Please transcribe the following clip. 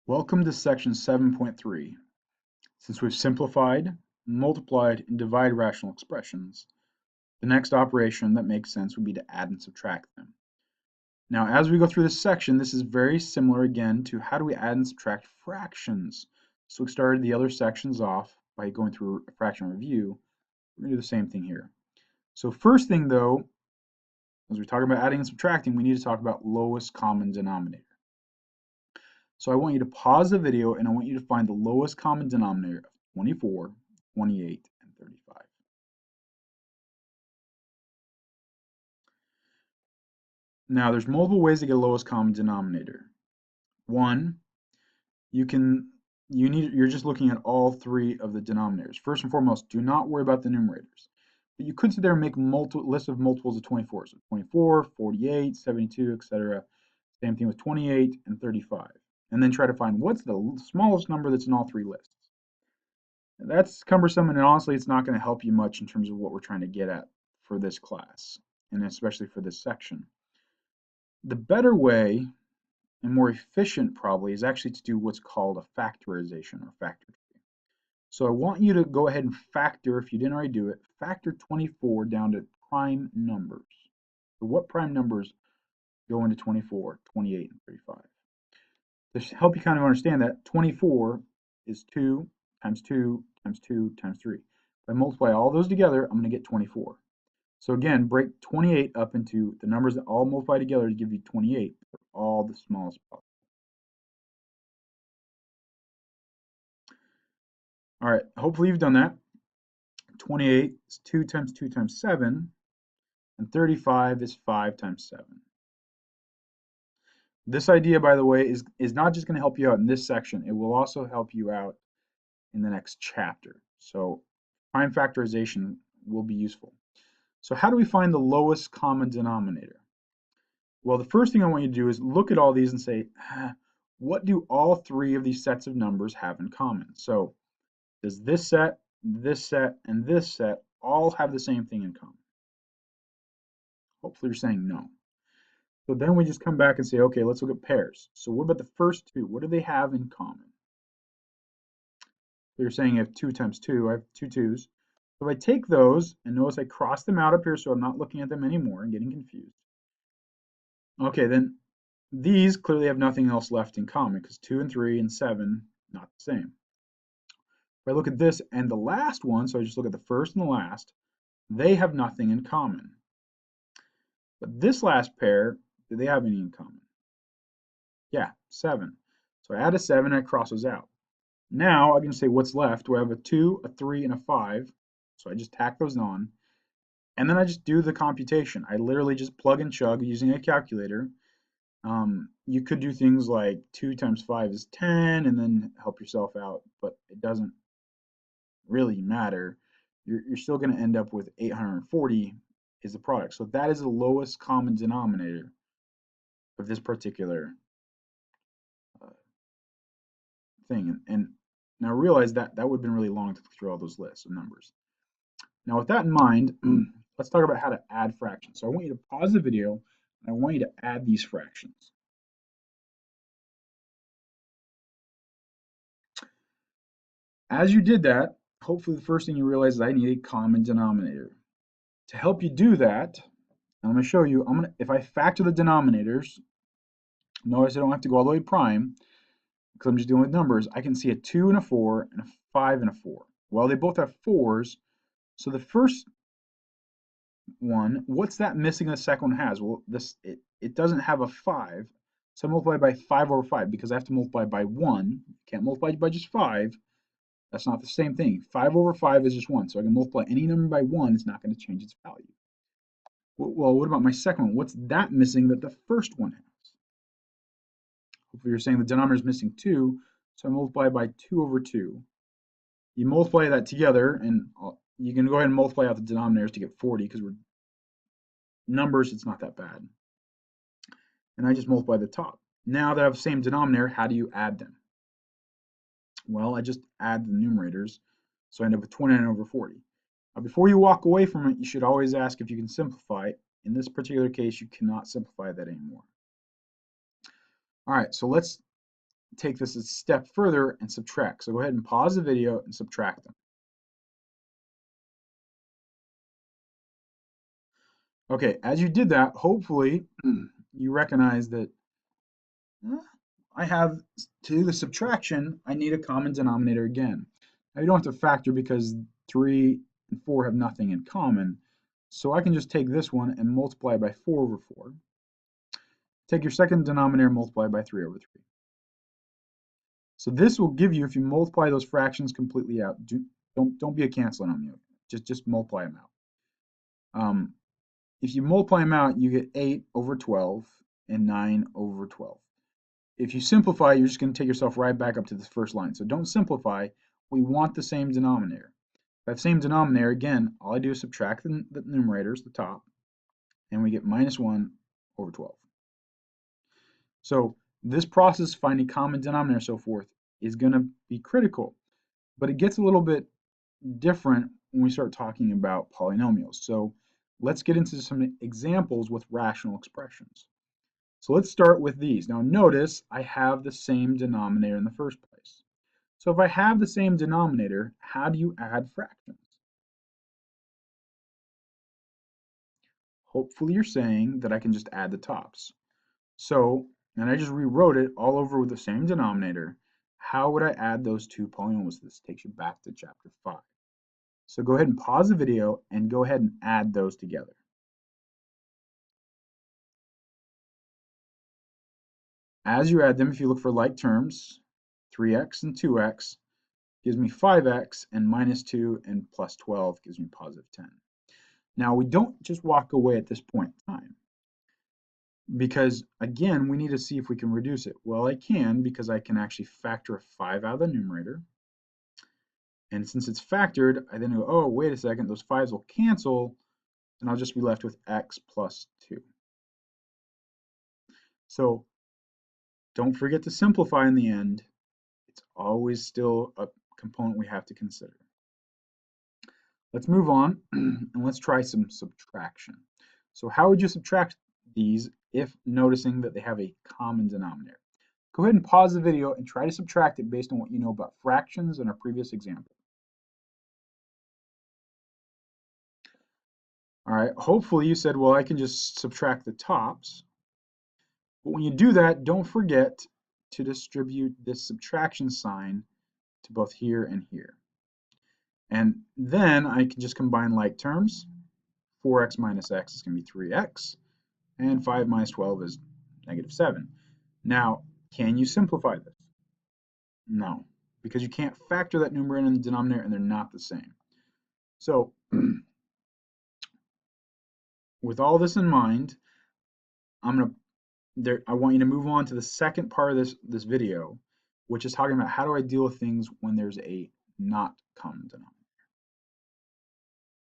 Welcome to section 7.3. Since we've simplified, multiplied, and divided rational expressions, the next operation that makes sense would be to add and subtract them. Now, as we go through this section, this is very similar again to how do we add and subtract fractions. So we started the other sections off by going through a fraction review. We're going to do the same thing here. So first thing though, as we talk about adding and subtracting, we need to talk about lowest common denominator. So I want you to pause the video and I want you to find the lowest common denominator of 24, 28, and 35. Now there's multiple ways to get a lowest common denominator. One, you're just looking at all three of the denominators. First and foremost, do not worry about the numerators. But you could sit there and make lists of multiples of 24. So 24, 48, 72, etc. Same thing with 28 and 35. And then try to find what's the smallest number that's in all three lists. That's cumbersome, and honestly, it's not going to help you much in terms of what we're trying to get at for this class, and especially for this section. The better way, and more efficient probably, is actually to do what's called a factorization or factor tree. So I want you to go ahead and factor, if you didn't already do it, factor 24 down to prime numbers. So what prime numbers go into 24, 28, and 35? To help you kind of understand that, 24 is 2 times 2 times 2 times 3. If I multiply all those together, I'm going to get 24. So again, break 28 up into the numbers that all multiply together to give you 28, for all the smallest possible. All right, hopefully you've done that. 28 is 2 times 2 times 7, and 35 is 5 times 7. This idea, by the way, is not just going to help you out in this section. It will also help you out in the next chapter. So prime factorization will be useful. So how do we find the lowest common denominator? Well, the first thing I want you to do is look at all these and say, what do all three of these sets of numbers have in common? So does this set, and this set all have the same thing in common? Hopefully you're saying no. So then we just come back and say, okay, let's look at pairs. So what about the first two? What do they have in common? So you're saying I have 2 times 2, I have two 2's. So if I take those, and notice I cross them out up here so I'm not looking at them anymore and getting confused. Okay, then these clearly have nothing else left in common because 2 and 3 and 7, not the same. If I look at this and the last one, so I just look at the first and the last, they have nothing in common. But this last pair, do they have any in common? Yeah, 7. So I add a 7 and I cross those out. Now I can say what's left. We have a 2, a 3, and a 5. So I just tack those on. And then I just do the computation. I literally just plug and chug using a calculator. You could do things like 2 times 5 is 10 and then help yourself out, but it doesn't really matter. You're still going to end up with 840 is the product. So that is the lowest common denominator of this particular thing. And now realize that that would have been really long to look through all those lists of numbers. Now with that in mind, let's talk about how to add fractions. So I want you to pause the video and I want you to add these fractions. As you did that, hopefully the first thing you realize is I need a common denominator. To help you do that, I'm going to show you, if I factor the denominators, notice I don't have to go all the way to prime, because I'm just dealing with numbers. I can see a 2 and a 4 and a 5 and a 4. Well, they both have 4s, so the first one, what's that missing the second one has? Well, it doesn't have a 5, so I multiply by 5 over 5, because I have to multiply by 1. Can't multiply by just 5. That's not the same thing. 5 over 5 is just 1, so I can multiply any number by 1. It's not going to change its value. Well, what about my second one? What's that missing that the first one has? Hopefully you're saying the denominator is missing 2, so I multiply by 2 over 2. You multiply that together, and you can go ahead and multiply out the denominators to get 40, because we're numbers, it's not that bad. And I just multiply the top. Now that I have the same denominator, how do you add them? Well, I just add the numerators, so I end up with 29 over 40. Now, before you walk away from it, you should always ask if you can simplify it. In this particular case, you cannot simplify that anymore. All right, so let's take this a step further and subtract. So go ahead and pause the video and subtract them. Okay, as you did that, hopefully you recognize that I have, to do the subtraction, I need a common denominator again. Now you don't have to factor because 3 and 4 have nothing in common. So I can just take this one and multiply by 4 over 4. Take your second denominator and multiply by 3 over 3. So this will give you, if you multiply those fractions completely out, don't be a canceling on me. Just multiply them out. If you multiply them out, you get 8 over 12 and 9 over 12. If you simplify, you're just going to take yourself right back up to this first line. So don't simplify. We want the same denominator. That same denominator, again, all I do is subtract the numerators, the top, and we get minus 1 over 12. So this process, finding common denominator and so forth, is going to be critical. But it gets a little bit different when we start talking about polynomials. So let's get into some examples with rational expressions. So let's start with these. Now notice I have the same denominator in the first place. So if I have the same denominator, how do you add fractions? Hopefully you're saying that I can just add the tops. So, and I just rewrote it all over with the same denominator. How would I add those two polynomials? This takes you back to chapter 5. So go ahead and pause the video and go ahead and add those together. As you add them, if you look for like terms, 3x and 2x gives me 5x, and minus 2 and plus 12 gives me positive 10. Now, we don't just walk away at this point in time, because, again, we need to see if we can reduce it. Well, I can, because I can actually factor a 5 out of the numerator. And since it's factored, I then go, oh, wait a second, those 5s will cancel, and I'll just be left with x plus 2. So don't forget to simplify in the end. It's always still a component we have to consider. Let's move on and let's try some subtraction. So how would you subtract these if noticing that they have a common denominator? Go ahead and pause the video and try to subtract it based on what you know about fractions in our previous example. All right, hopefully you said, well, I can just subtract the tops. But when you do that, don't forget to distribute this subtraction sign to both here and here. And then I can just combine like terms. 4x minus x is going to be 3x, and 5 minus 12 is negative 7. Now, can you simplify this? No, because you can't factor that numerator and the denominator, and they're not the same. So, with all this in mind, I want you to move on to the second part of this video, which is talking about how do I deal with things when there's a not common denominator.